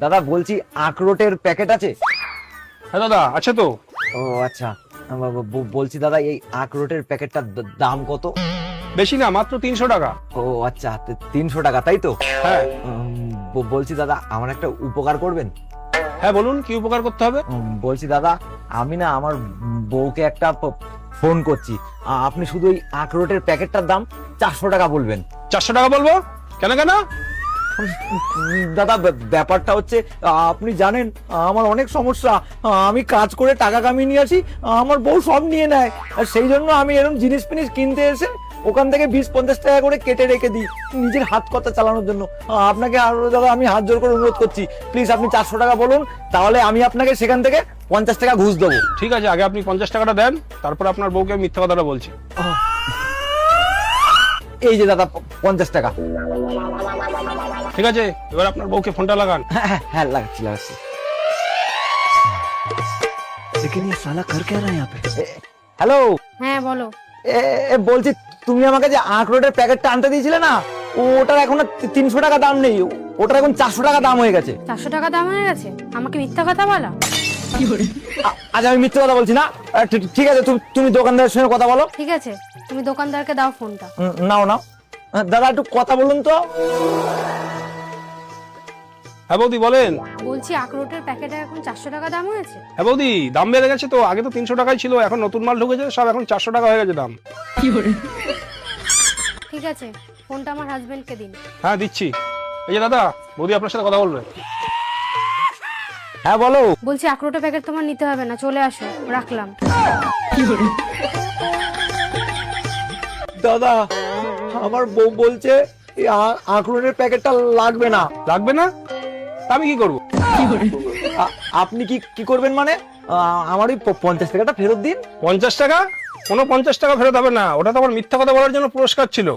দাদা বলছি আখরোটের প্যাকেট আছে? হ্যাঁ দাদা আছে তো। ও আচ্ছা, বলছি দাদা এই আখরোটের প্যাকেটটার দাম কত? বেশি না, মাত্র 300 টাকা। ও আচ্ছা, 300 টাকা তাই তো? হ্যাঁ বলছি দাদা আমার একটা উপকার করবেন? হ্যাঁ বলুন, কি উপকার করতে হবে? বলছি দাদা আমি না আমার বউকে একটা ফোন করছি, আপনি শুধু ওই আখরোটের প্যাকেটটার দাম 400 টাকা বলবেন। 400 টাকা বলবো? কেন কেন? দাদা ব্যাপারটা হচ্ছে আপনি জানেন আমার অনেক সমস্যা, আমি কাজ করে টাকা কামিয়ে নিয়ে আসি, আমার বউ সব নিয়ে নেয়, আর সেই জন্য আমি এরকম জিনিস ফিনিস কিনতে এসে ওখান থেকে 20-50 টাকা করে কেটে রেখে দিই নিজের হাত খরচা চালানোর জন্য। আপনাকে আরো দাদা আমি হাত জোর করে অনুরোধ করছি, প্লিজ আপনি 400 টাকা বলুন, তাহলে আমি আপনাকে সেখান থেকে 50 টাকা ঘুষ দেবো। ঠিক আছে, আগে আপনি 50 টাকাটা দেন, তারপর আপনার বউকে আমি মিথ্যা কথাটা বলছি। এই যে দাদা 50 টাকা। ঠিক আছে, এবার আপনার বউকে ফোনটা লাগান। হ্যাঁ লাগাচ্ছি। लेकिन ये साला कर क्या रहा है यहाँ पे? হ্যালো, হ্যাঁ বলো। বলছি তুমি আমাকে যে আখরোটের প্যাকেটটা আনতে দিয়েছিলে না, ওটার এখন 300 টাকা দাম নেই, ওটার এখন 400 টাকা দাম হয়ে গেছে। 400 টাকা দাম হয়ে গেছে? আমাকে মিথ্যা কথা বলা? আজ আমি মিথ্যে কথা বলছি না। ঠিক আছে, তুমি দোকানদারের সঙ্গে কথা বলো। ঠিক আছে, তুমি দোকানদারকে দাও ফোনটা। নাও দাদা একটু কথা বলুন তো। হ্যাঁ বৌদি বলেন। বলছি আখরোটের প্যাকেটে এখন 400 টাকা দাম হয়েছে। হ্যাঁ বৌদি, দাম বেড়ে গেছে তো, আগে তো 300 টাকাই ছিল, এখন নতুন মাল ঢুকেছে সব, এখন 400 টাকা হয়ে গেছে দাম। ঠিক আছে, ফোনটা আমার হাজবেন্ডকে দিন। হ্যাঁ দিচ্ছি। এই যে দাদা, বৌদি আপনার সাথে কথা বলবে। হ্যাঁ বলো। বলছি আখরোটের প্যাকেট তোমার নিতে হবে না, চলে আসো, রাখলাম। দাদা আমার বউ বলছে এই আখরোটের প্যাকেটটা লাগবে না। লাগবে না? তা আমি কি করবো? আপনি কি করবেন মানে? আমার ওই 50 টাকাটা ফেরত দিন। 50 টাকা? কোনো 50 টাকা ফেরত হবে না, ওটা তো আমার মিথ্যা কথা বলার জন্য পুরস্কার ছিল।